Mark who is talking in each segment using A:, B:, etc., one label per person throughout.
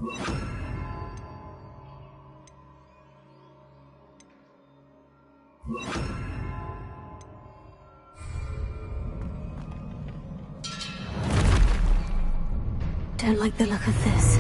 A: Don't like the look of this.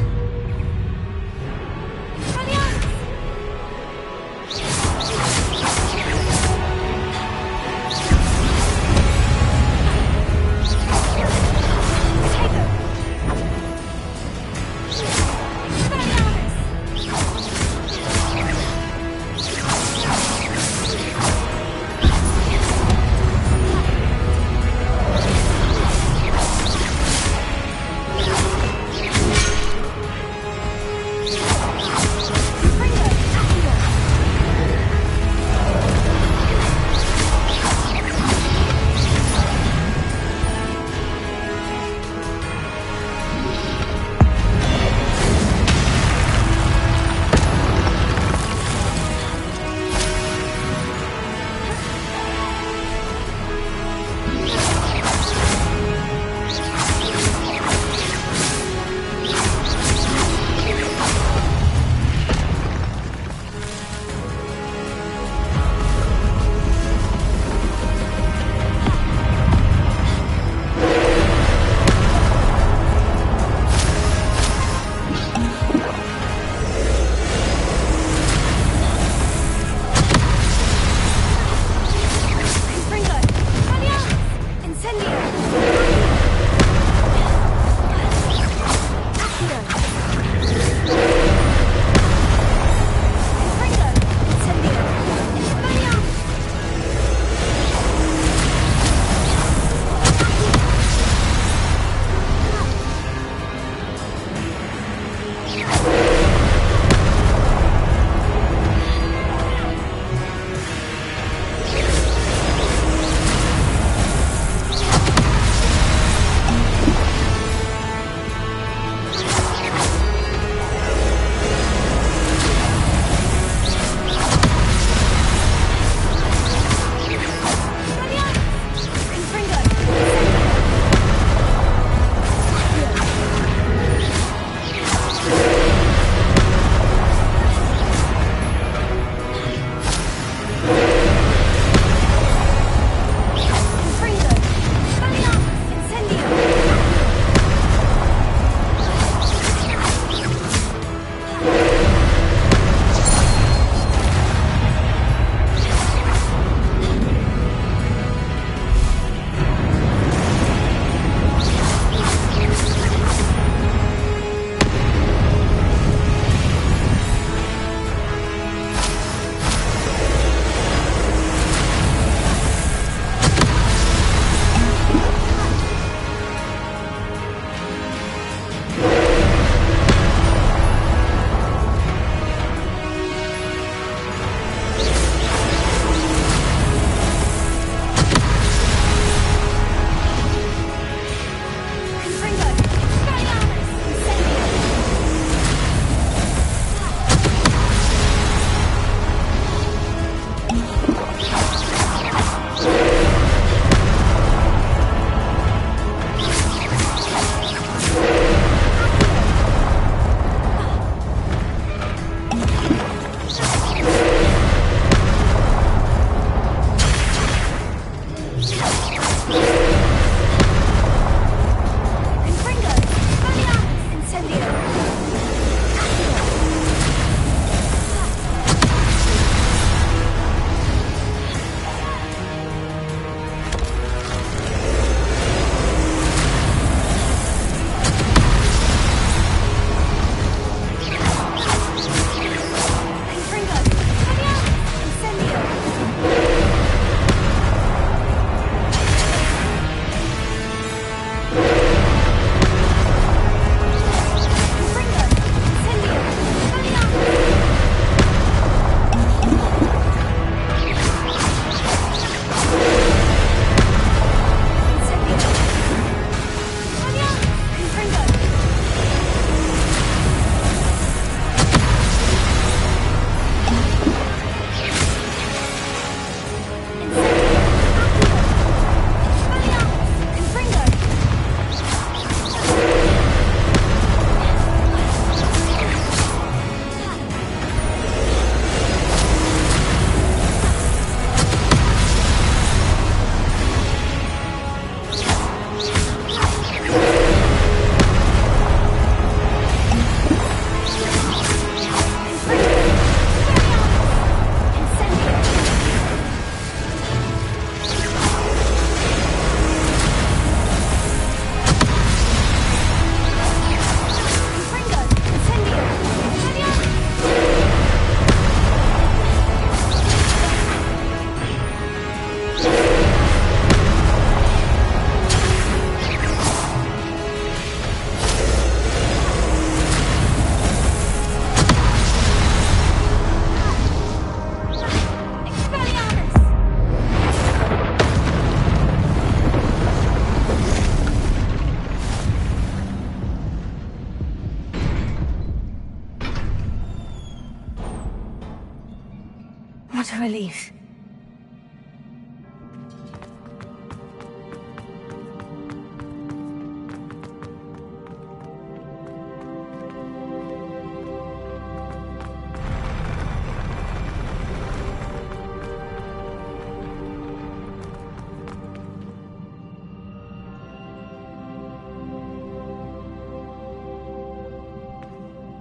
A: relief.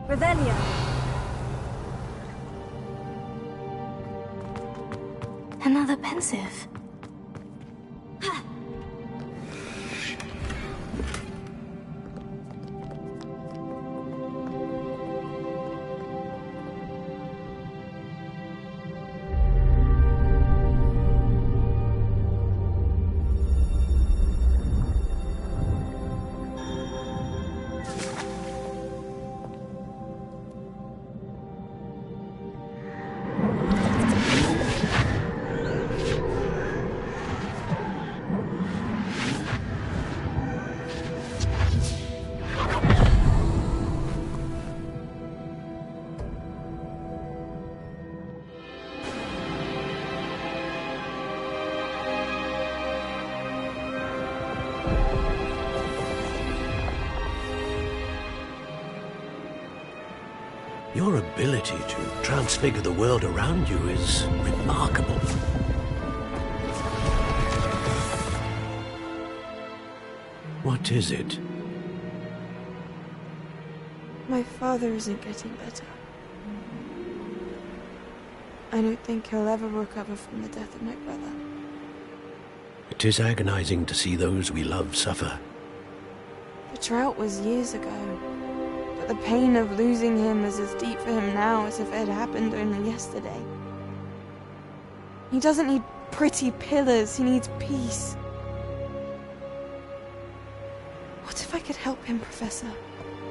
A: Revelio. Another pensive.
B: Your ability to transfigure the world around you is remarkable. What is it?
C: My father isn't getting better. I don't think he'll ever recover from the death of my brother.
B: It is agonizing to see those we love suffer.
C: The drought was years ago, but the pain of losing him is as deep for him now as if it had happened only yesterday. He doesn't need pretty pillars, he needs peace. What if I could help him, Professor?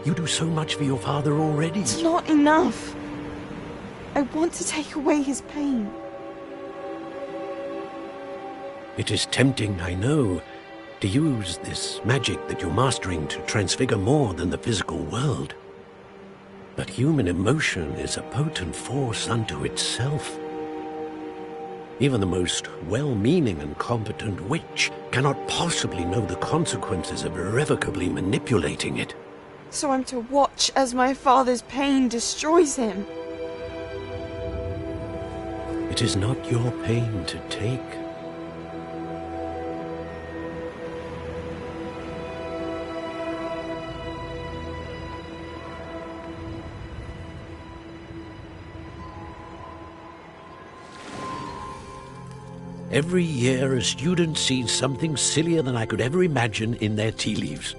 B: You do so much for your father already.
C: It's not enough. I want to take away his pain.
B: It is tempting, I know, to use this magic that you're mastering to transfigure more than the physical world. But human emotion is a potent force unto itself. Even the most well-meaning and competent witch cannot possibly know the consequences of irrevocably manipulating it.
C: So I'm to watch as my father's pain destroys him.
B: It is not your pain to take. Every year a student sees something sillier than I could ever imagine in their tea leaves.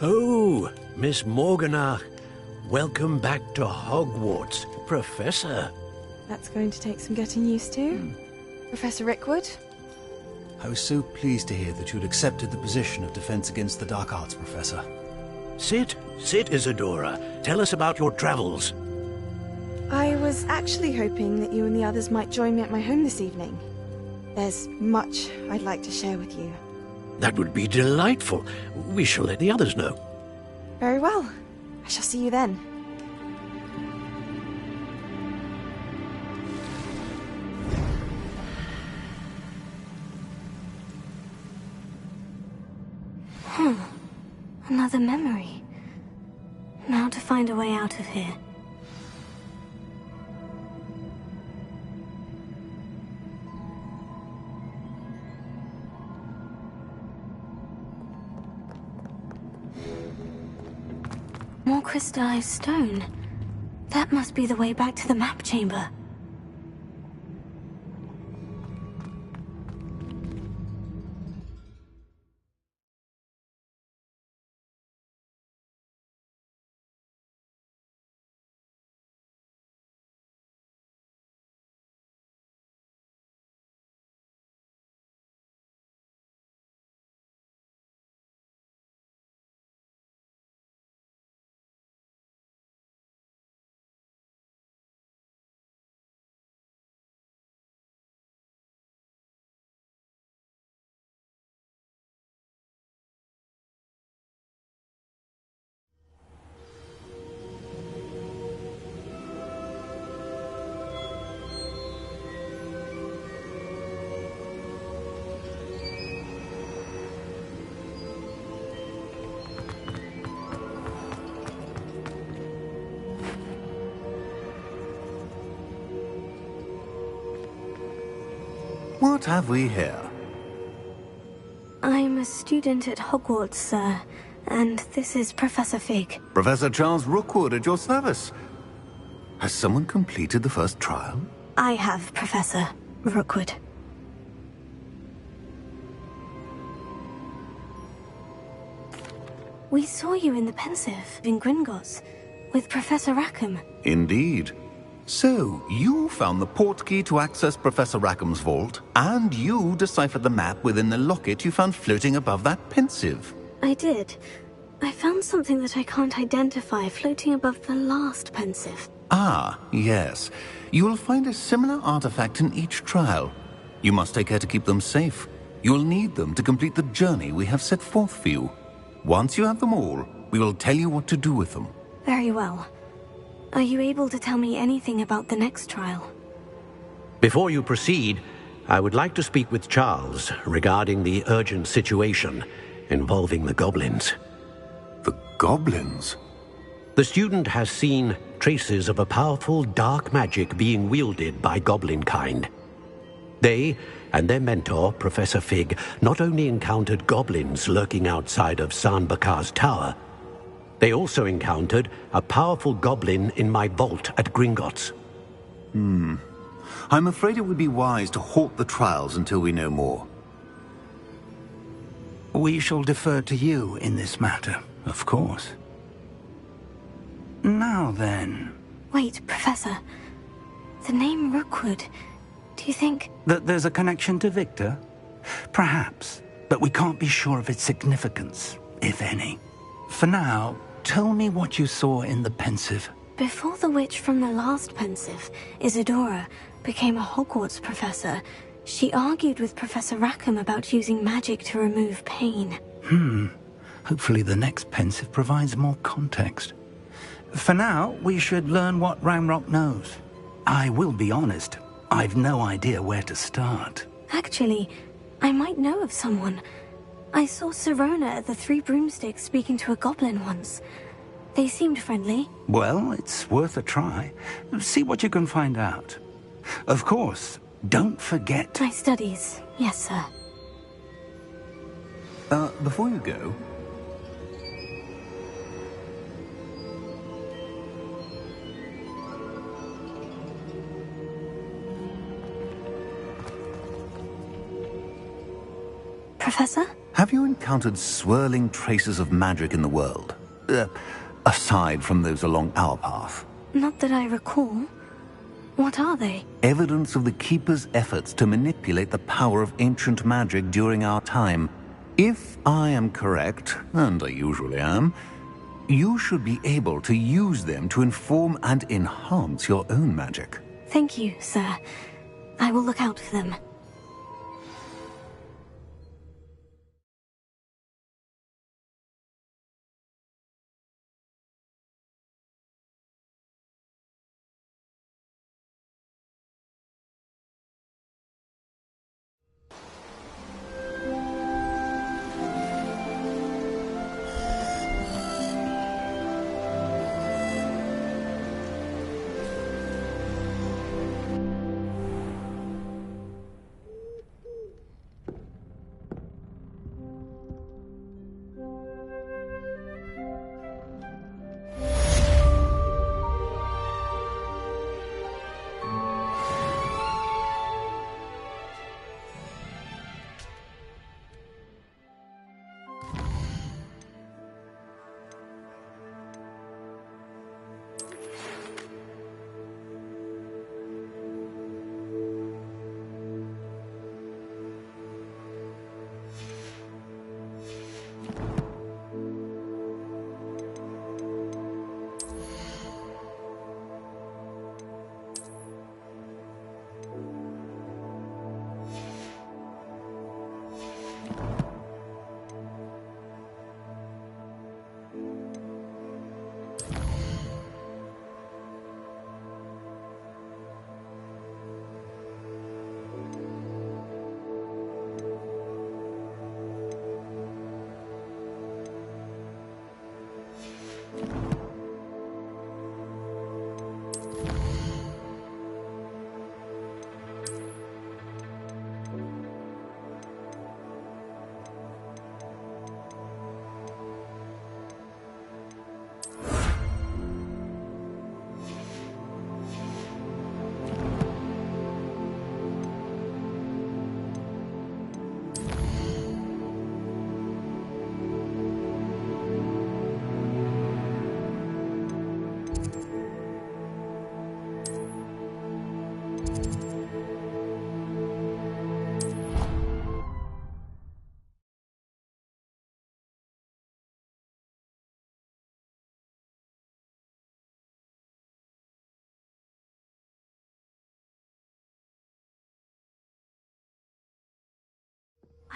B: Oh, Miss Morganach, welcome back to Hogwarts, Professor.
C: That's going to take some getting used to. Professor Rickwood?
D: I was so pleased to hear that you'd accepted the position of Defense Against the Dark Arts, Professor.
B: Sit, Isadora. Tell us about your travels.
C: I was actually hoping that you and the others might join me at my home this evening. There's much I'd like to share with you.
B: That would be delightful. We shall let the others know.
C: Very well. I shall see you then.
A: Another memory. Now to find a way out of here. More crystallized stone. That must be the way back to the map chamber.
E: What have we here?
A: I'm a student at Hogwarts, sir, and this is Professor Fig.
E: Professor Charles Rookwood at your service. Has someone completed the first trial?
A: I have, Professor Rookwood. We saw you in the Pensive in Gringotts with Professor Rackham.
E: Indeed. So, you found the portkey to access Professor Rackham's vault, and you deciphered the map within the locket you found floating above that Pensive.
A: I did. I found something that I can't identify floating above the last Pensive.
E: Ah, yes. You will find a similar artifact in each trial. You must take care to keep them safe. You'll need them to complete the journey we have set forth for you. Once you have them all, we will tell you what to do with them.
A: Very well. Are you able to tell me anything about the next trial?
B: Before you proceed, I would like to speak with Charles regarding the urgent situation involving the goblins.
E: The goblins?
B: The student has seen traces of a powerful dark magic being wielded by goblin kind. They and their mentor, Professor Fig, not only encountered goblins lurking outside of San Bakar's tower, they also encountered a powerful goblin in my vault at Gringotts.
E: I'm afraid it would be wise to halt the trials until we know more.
F: We shall defer to you in this matter, of course. Now then...
A: Wait, Professor. The name Rookwood. Do you think...
F: That there's a connection to Victor? Perhaps, but we can't be sure of its significance, if any. For now, tell me what you saw in the Pensive.
A: Before the witch from the last Pensive, Isadora, became a Hogwarts professor, she argued with Professor Rackham about using magic to remove pain.
F: Hopefully the next Pensive provides more context. For now, we should learn what Ranrock knows. I will be honest, I've no idea where to start.
A: Actually, I might know of someone. I saw Sirona at the Three Broomsticks speaking to a goblin once. They seemed friendly.
F: Well, it's worth a try. See what you can find out. Of course, don't forget...
A: My studies, yes, sir.
E: Before you go...
A: Professor?
E: Have you encountered swirling traces of magic in the world? Aside from those along our path?
A: Not that I recall. What are they?
E: Evidence of the Keeper's efforts to manipulate the power of ancient magic during our time. If I am correct, and I usually am, you should be able to use them to inform and enhance your own magic.
A: Thank you, sir. I will look out for them.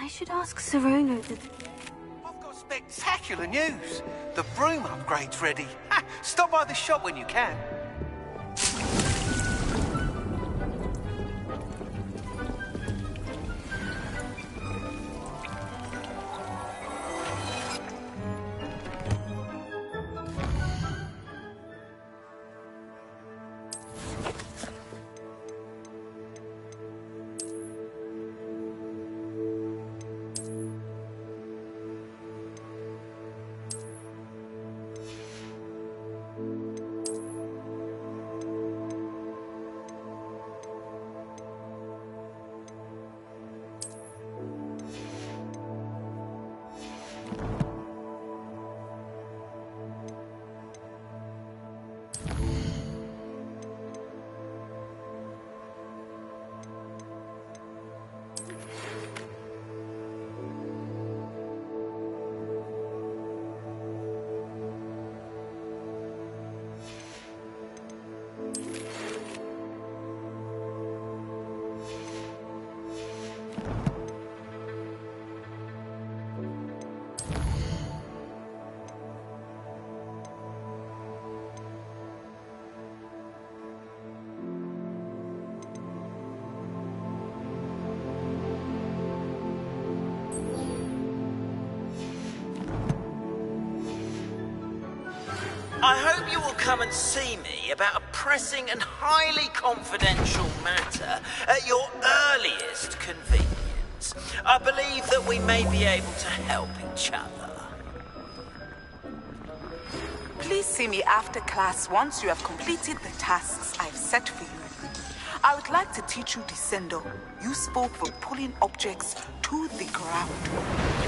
A: I should ask Sorono the...
G: I've got spectacular news. The broom upgrade's ready. Ha, stop by the shop when you can.
H: I hope you will come and see me about a pressing and highly confidential matter at your earliest convenience. I believe that we may be able to help each other.
I: Please see me after class once you have completed the tasks I've set for you. I would like to teach you Descendo, useful for pulling objects to the ground.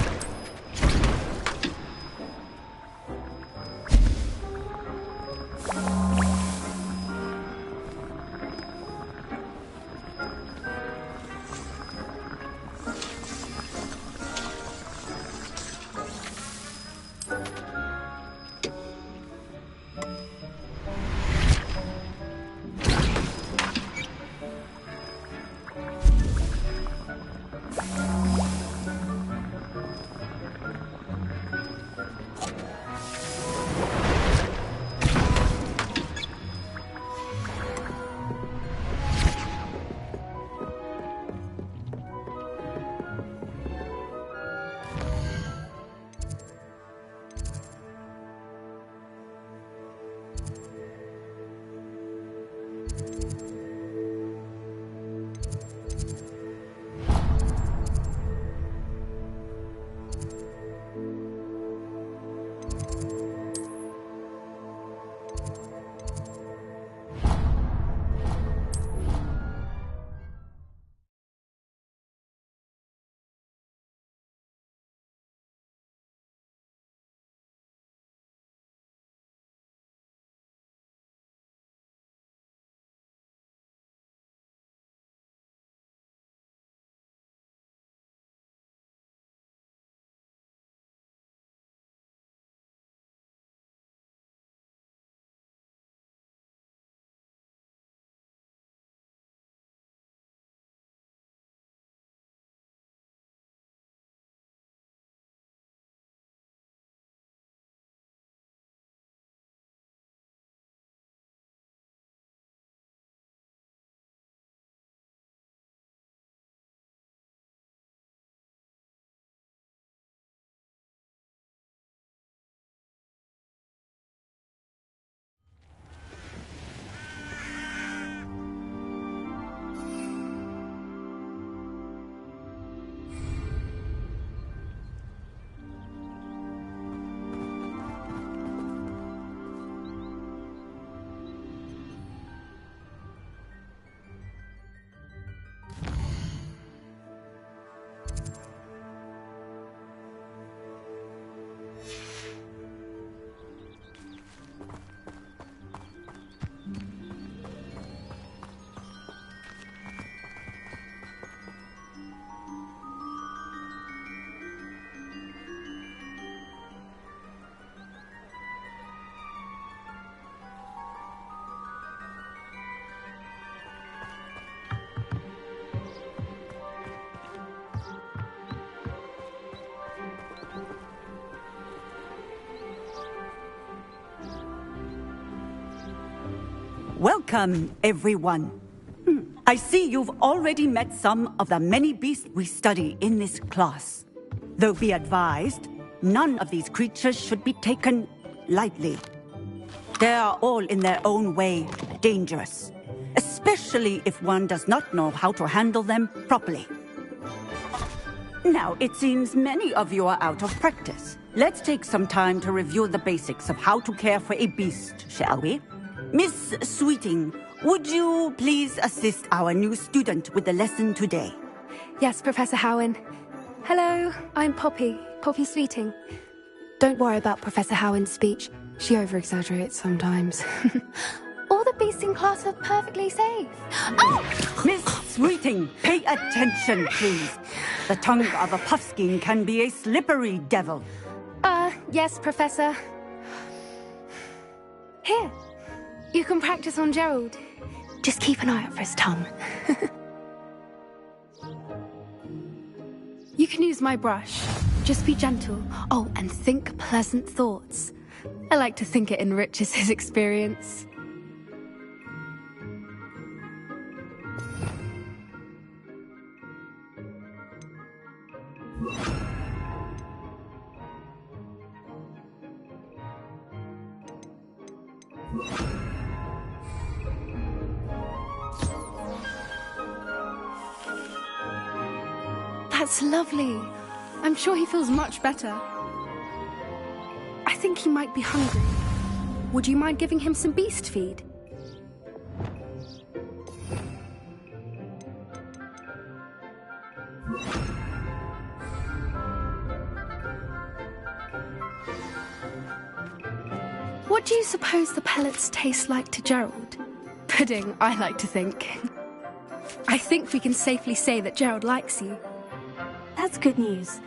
J: Welcome, everyone. I see you've already met some of the many beasts we study in this class. Though be advised, none of these creatures should be taken lightly. They are all in their own way dangerous, especially if one does not know how to handle them properly. Now, it seems many of you are out of practice. Let's take some time to review the basics of how to care for a beast, shall we? Miss Sweeting, would you please assist our new student with the lesson today?
K: Yes, Professor Howen. Hello, I'm Poppy Sweeting. Don't worry about Professor Howen's speech. She over-exaggerates sometimes. All the beasts in class are perfectly safe.
J: Oh! Miss Sweeting, pay attention, please. The tongue of a puffskein can be a slippery devil.
K: Yes, Professor. Here, you can practice on Gerald. Just keep an eye out for his tongue. You can use my brush. Just be gentle. Oh, and think pleasant thoughts. I like to think it enriches his experience. That's lovely. I'm sure he feels much better. I think he might be hungry. Would you mind giving him some beast feed? What do you suppose the pellets taste like to Gerald? Pudding, I like to think. I think we can safely say that Gerald likes you.
A: That's good news.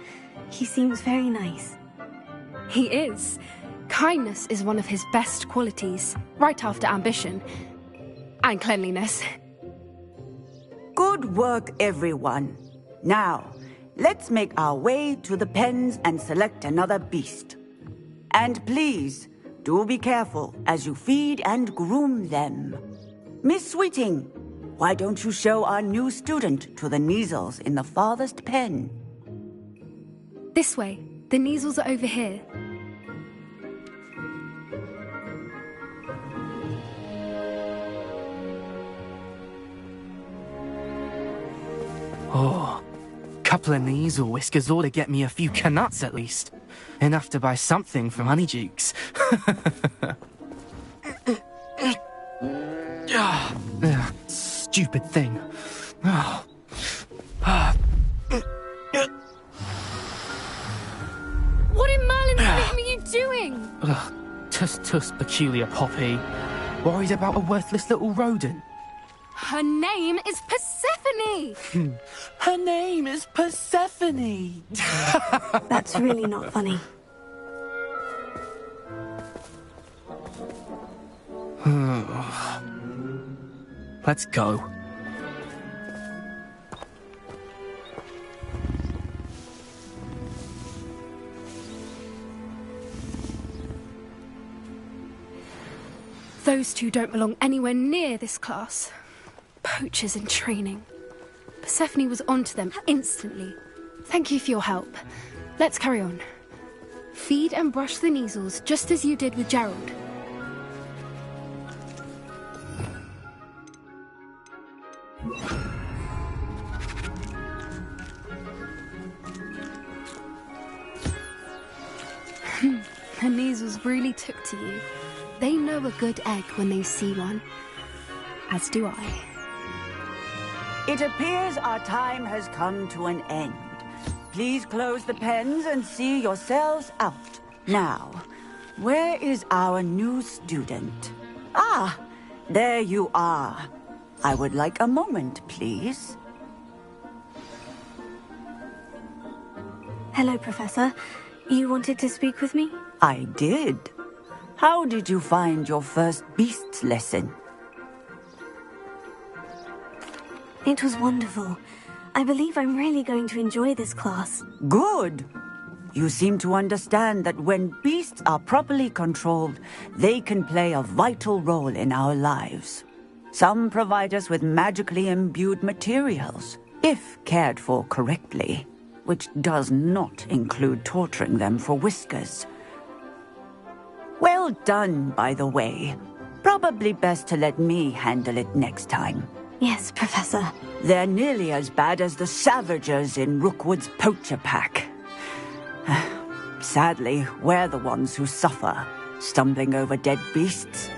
A: He seems very nice.
K: He is. Kindness is one of his best qualities, right after ambition. And cleanliness.
J: Good work, everyone. Now, let's make our way to the pens and select another beast. And please, do be careful as you feed and groom them. Miss Sweeting, why don't you show our new student to the Neasels in the farthest pen?
K: This way. The Neasels are over here.
L: Oh, couple of Neasel whiskers ought to get me a few canuts at least. Enough to buy something from Honeydukes. Stupid thing.
K: What in Merlin's name are you doing?
L: Tuss, peculiar Poppy. Worried about a worthless little rodent?
K: Her name is Persephone!
L: Her name is Persephone!
A: That's really not funny.
L: Let's go.
K: Those two don't belong anywhere near this class. Poachers in training. Persephone was onto them instantly. Thank you for your help. Let's carry on. Feed and brush the Neasels just as you did with Gerald. The Neasels really took to you. They know a good egg when they see one. As do I.
J: It appears our time has come to an end. Please close the pens and see yourselves out. Now, where is our new student? Ah, there you are. I would like a moment, please.
A: Hello, Professor. You wanted to speak with me?
J: I did. How did you find your first beasts lesson?
A: It was wonderful. I believe I'm really going to enjoy this class.
J: Good. You seem to understand that when beasts are properly controlled, they can play a vital role in our lives. Some provide us with magically imbued materials, if cared for correctly, which does not include torturing them for whiskers. Well done, by the way. Probably best to let me handle it next time.
A: Yes, Professor.
J: They're nearly as bad as the Savagers in Rookwood's poacher pack. Sadly, we're the ones who suffer, stumbling over dead beasts.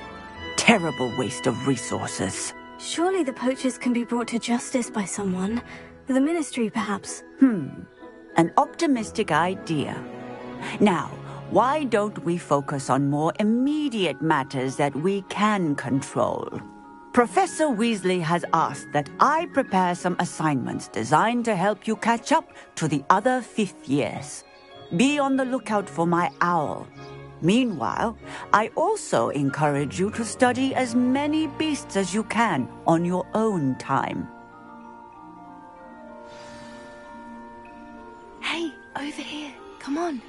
J: Terrible waste of resources.
A: Surely the poachers can be brought to justice by someone. The Ministry, perhaps.
J: An optimistic idea. Now, why don't we focus on more immediate matters that we can control? Professor Weasley has asked that I prepare some assignments designed to help you catch up to the other 5th years. Be on the lookout for my owl. Meanwhile, I also encourage you to study as many beasts as you can on your own time.
K: Hey, over here. Come on.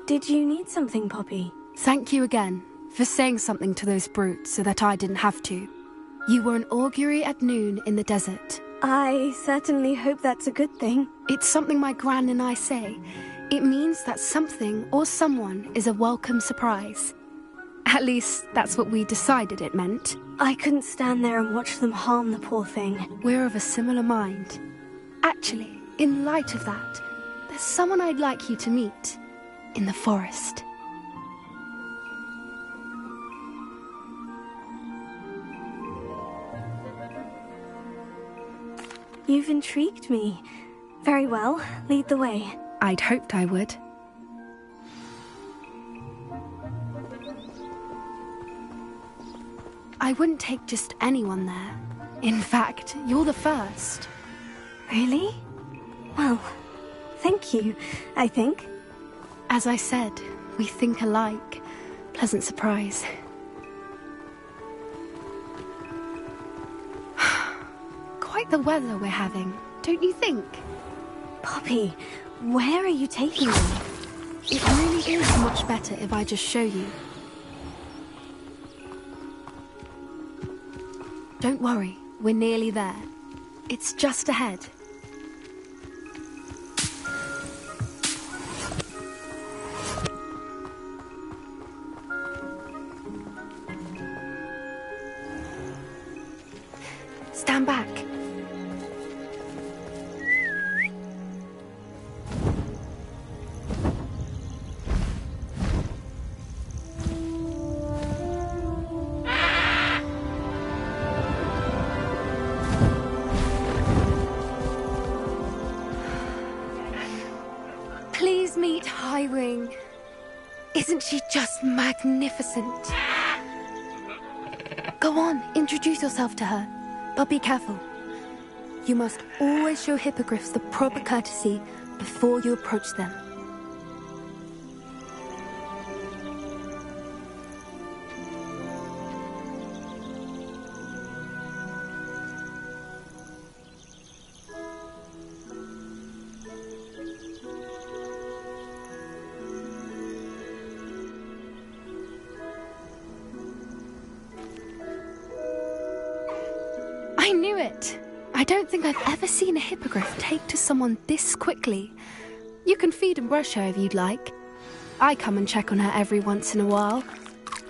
A: Did you need something, Poppy?
K: Thank you again for saying something to those brutes so that I didn't have to. You were an augury at noon in the desert.
A: I certainly hope that's a good thing.
K: It's something my gran and I say. It means that something or someone is a welcome surprise. At least, that's what we decided it meant.
A: I couldn't stand there and watch them harm the poor thing.
K: We're of a similar mind. Actually, in light of that, there's someone I'd like you to meet. In the forest.
A: You've intrigued me. Very well, lead the way.
K: I'd hoped I would. I wouldn't take just anyone there. In fact, you're the first.
A: Really? Well, thank you, I think.
K: As I said, we think alike. Pleasant surprise. Quite the weather we're having, don't you think?
A: Poppy, where are you taking me?
K: It really is much better if I just show you. Don't worry, we're nearly there. It's just ahead. Stand back. Please meet Highwing. Isn't she just magnificent? Go on, introduce yourself to her. But be careful. You must always show hippogriffs the proper courtesy before you approach them. I knew it! I don't think I've ever seen a hippogriff take to someone this quickly. You can feed and brush her if you'd like. I come and check on her every once in a while.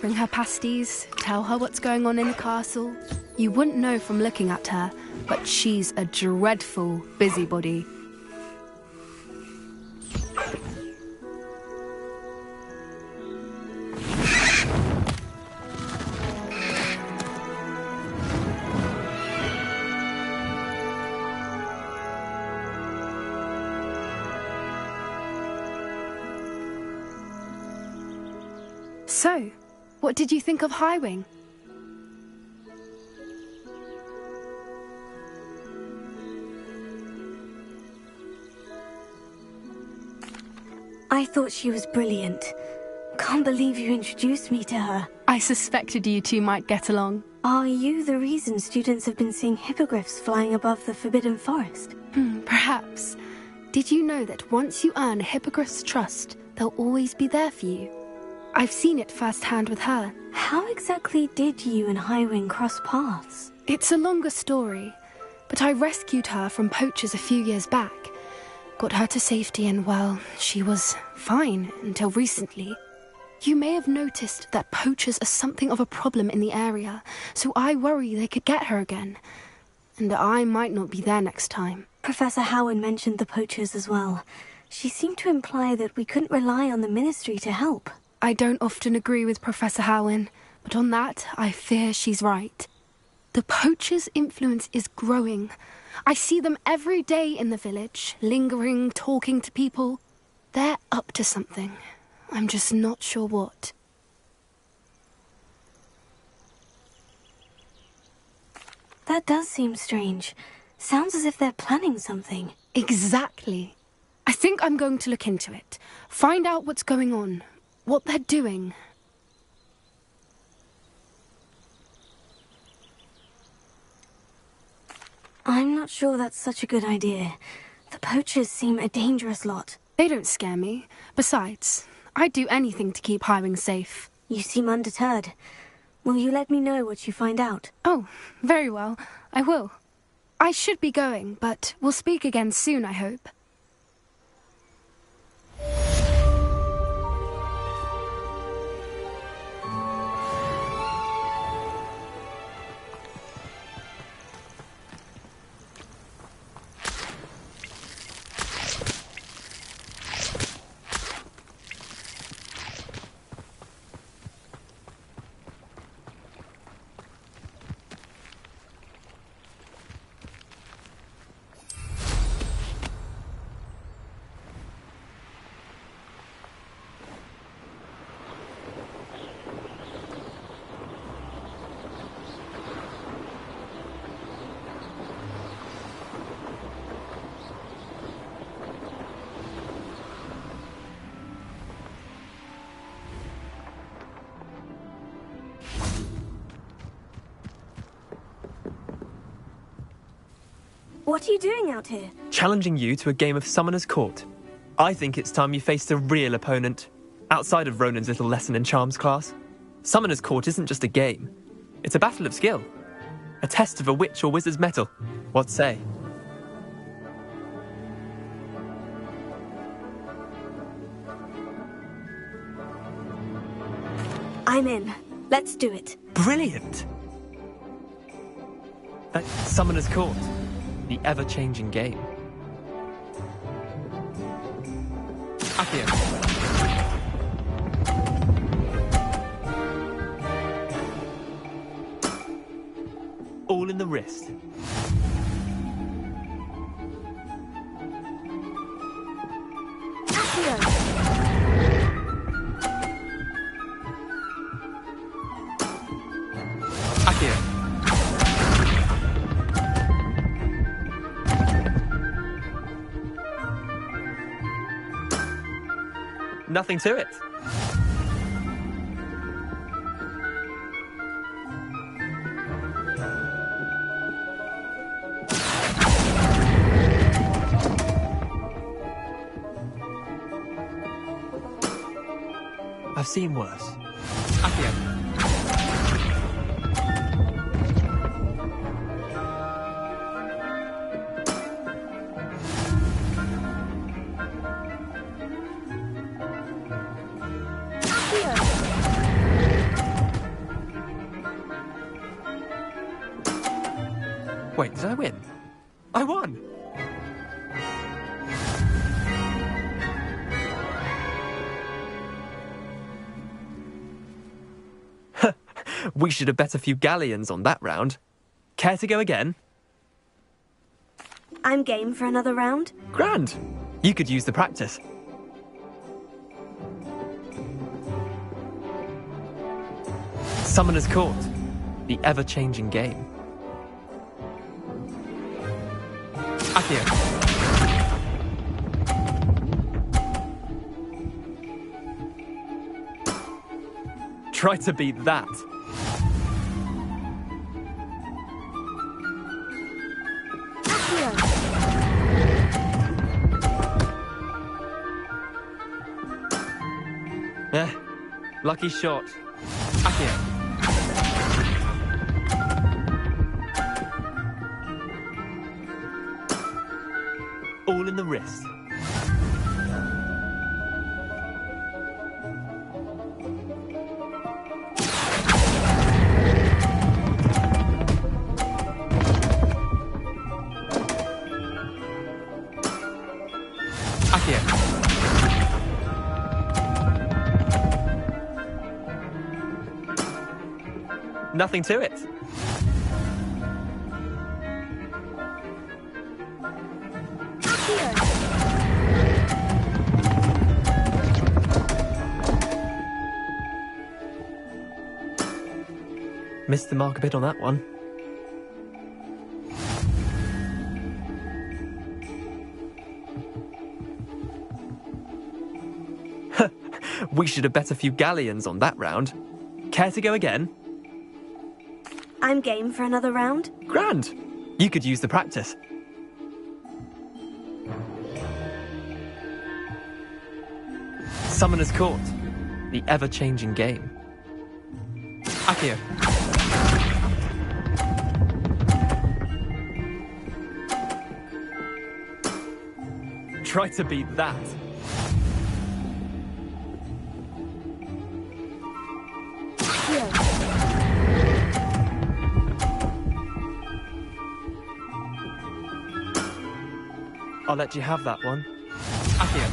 K: Bring her pasties, tell her what's going on in the castle. You wouldn't know from looking at her, but she's a dreadful busybody. So, what did you think of Highwing?
A: I thought she was brilliant. Can't believe you introduced me to her.
K: I suspected you two might get along.
A: Are you the reason students have been seeing hippogriffs flying above the Forbidden Forest?
K: Perhaps. Perhaps. Did you know that once you earn Hippogriff's trust, they'll always be there for you? I've seen it firsthand with her.
A: How exactly did you and Highwing cross paths?
K: It's a longer story, but I rescued her from poachers a few years back. Got her to safety and, well, she was fine until recently. You may have noticed that poachers are something of a problem in the area, so I worry they could get her again. And I might not be there next time.
A: Professor Howard mentioned the poachers as well. She seemed to imply that we couldn't rely on the Ministry to help.
K: I don't often agree with Professor Howin, but on that, I fear she's right. The poachers' influence is growing. I see them every day in the village, lingering, talking to people. They're up to something. I'm just not sure what.
A: That does seem strange. Sounds as if they're planning something.
K: Exactly. I think I'm going to look into it. Find out what's going on. What they're doing.
A: I'm not sure that's such a good idea. The poachers seem a dangerous lot.
K: They don't scare me. Besides, I'd do anything to keep Highwing safe.
A: You seem undeterred. Will you let me know what you find out?
K: Oh, very well. I will. I should be going, but we'll speak again soon, I hope.
A: What are you doing out here?
M: Challenging you to a game of Summoner's Court. I think it's time you faced a real opponent, outside of Ronan's little lesson in charms class. Summoner's Court isn't just a game. It's a battle of skill. A test of a witch or wizard's mettle. What say?
A: I'm in. Let's do it.
M: Brilliant! Summoner's Court. The ever-changing game. Accio. All in the wrist.
A: Accio.
M: Accio. Nothing to it. I've seen worse. Accio. Wait, did I win? I won! We should have bet a few galleons on that round. Care to go again?
A: I'm game for another round.
M: Grand! You could use the practice. Summoner's Court. The ever-changing game. Accio. Try to beat that.
A: Accio.
M: Lucky shot. Accio. All in the wrist. Accio. Nothing to it. Missed the mark a bit on that one. We should have bet a few galleons on that round. Care to go again?
A: I'm game for another round.
M: Grand. You could use the practice. Summoner's Court. The ever-changing game. Accio. Try to beat that. I'll let you have that one. Accio.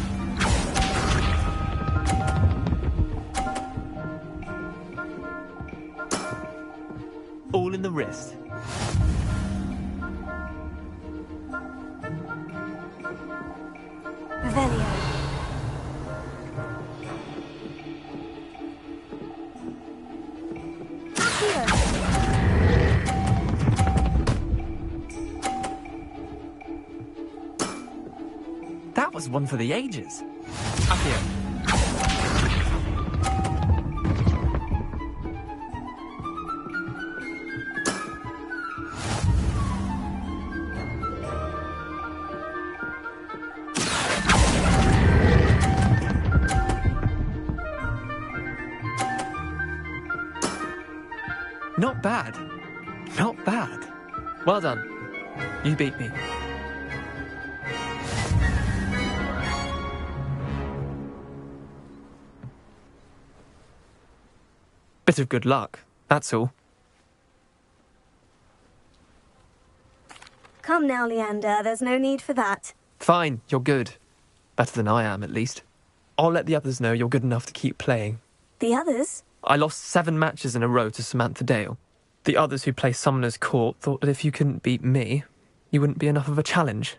M: All in the wrist.
A: Revelio.
M: That was one for the ages. Accio. Not bad. Not bad. Well done. You beat me. Bit of good luck, that's all.
A: Come now, Leander, there's no need for that.
M: Fine, you're good. Better than I am, at least. I'll let the others know you're good enough to keep playing.
A: The others?
M: I lost 7 matches in a row to Samantha Dale. The others who play Summoner's Court thought that if you couldn't beat me, you wouldn't be enough of a challenge.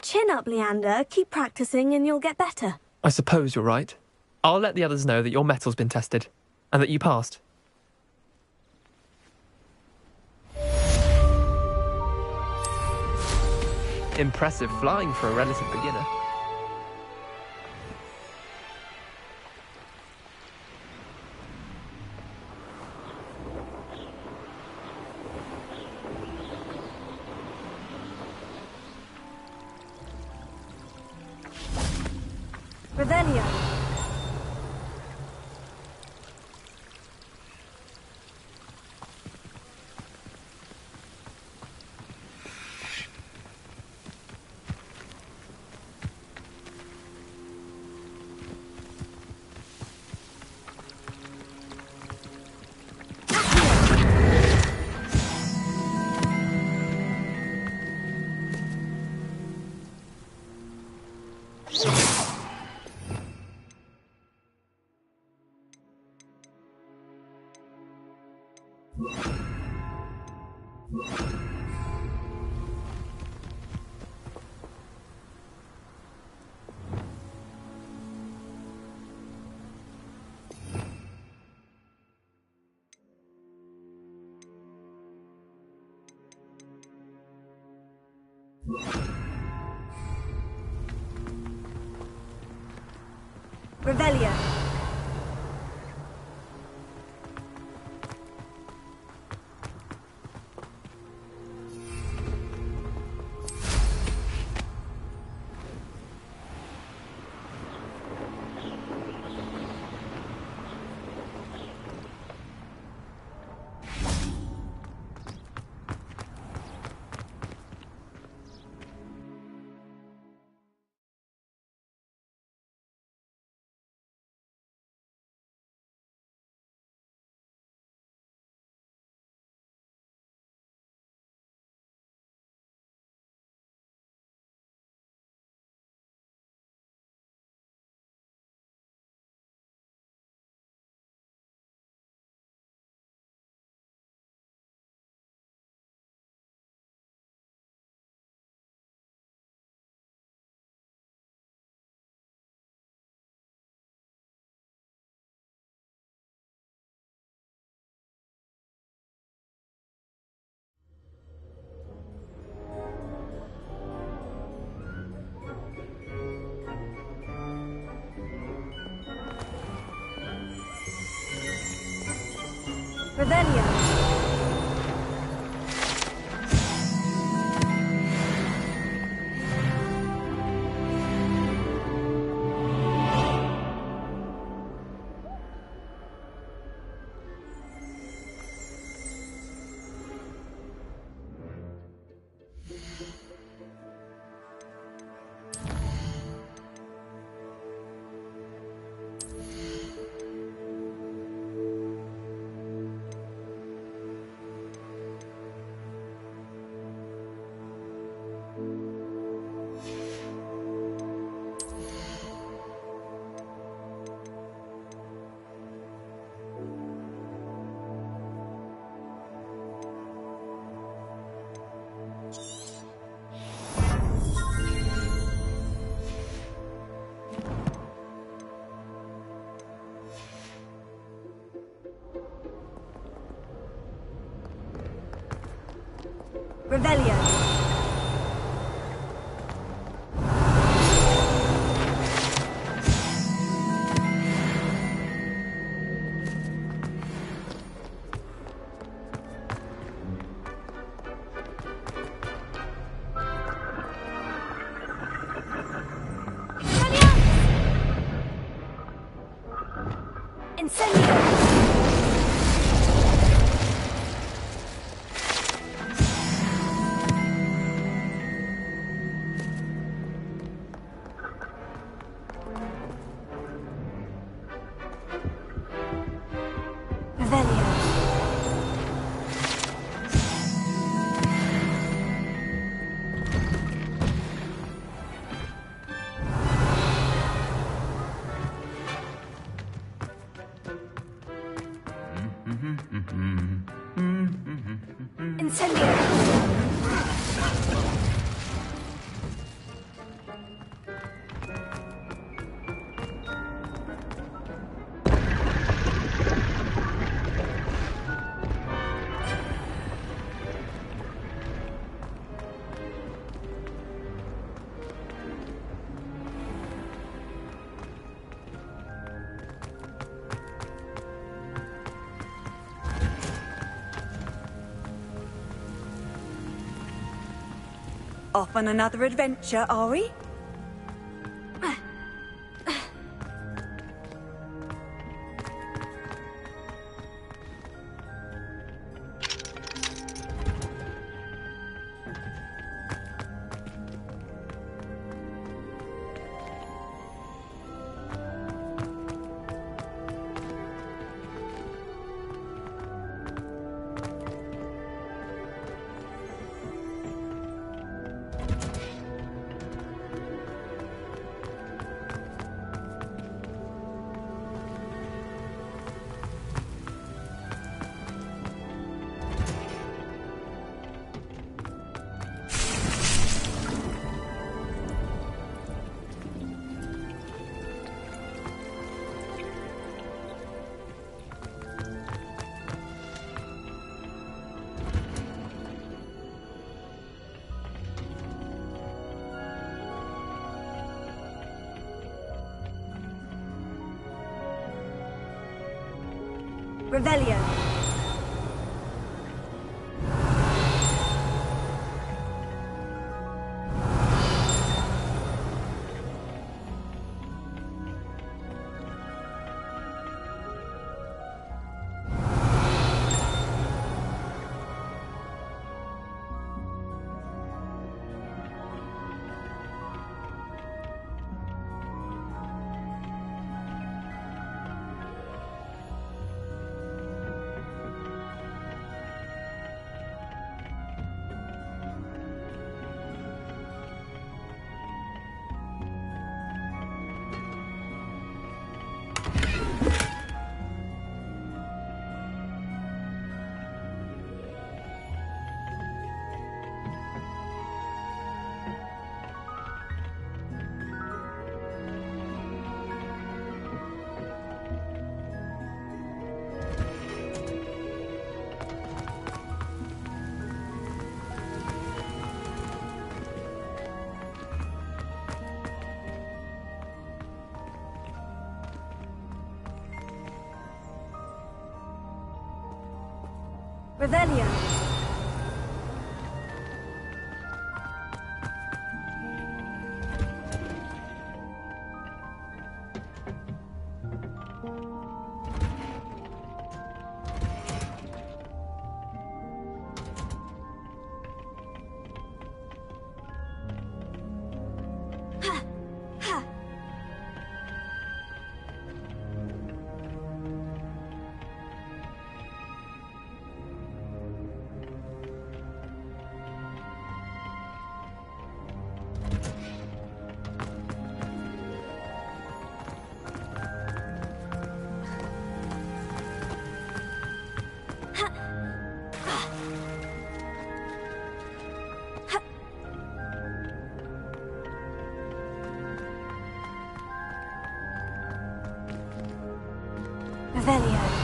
A: Chin up, Leander. Keep practicing and you'll get better.
M: I suppose you're right. I'll let the others know that your metal's been tested, and that you passed. Impressive flying for a relative beginner.
A: Revelio. Revelio.
J: Revelio. Revelio. Off on another adventure, are we? Revelio.
A: Revelio. Revelio.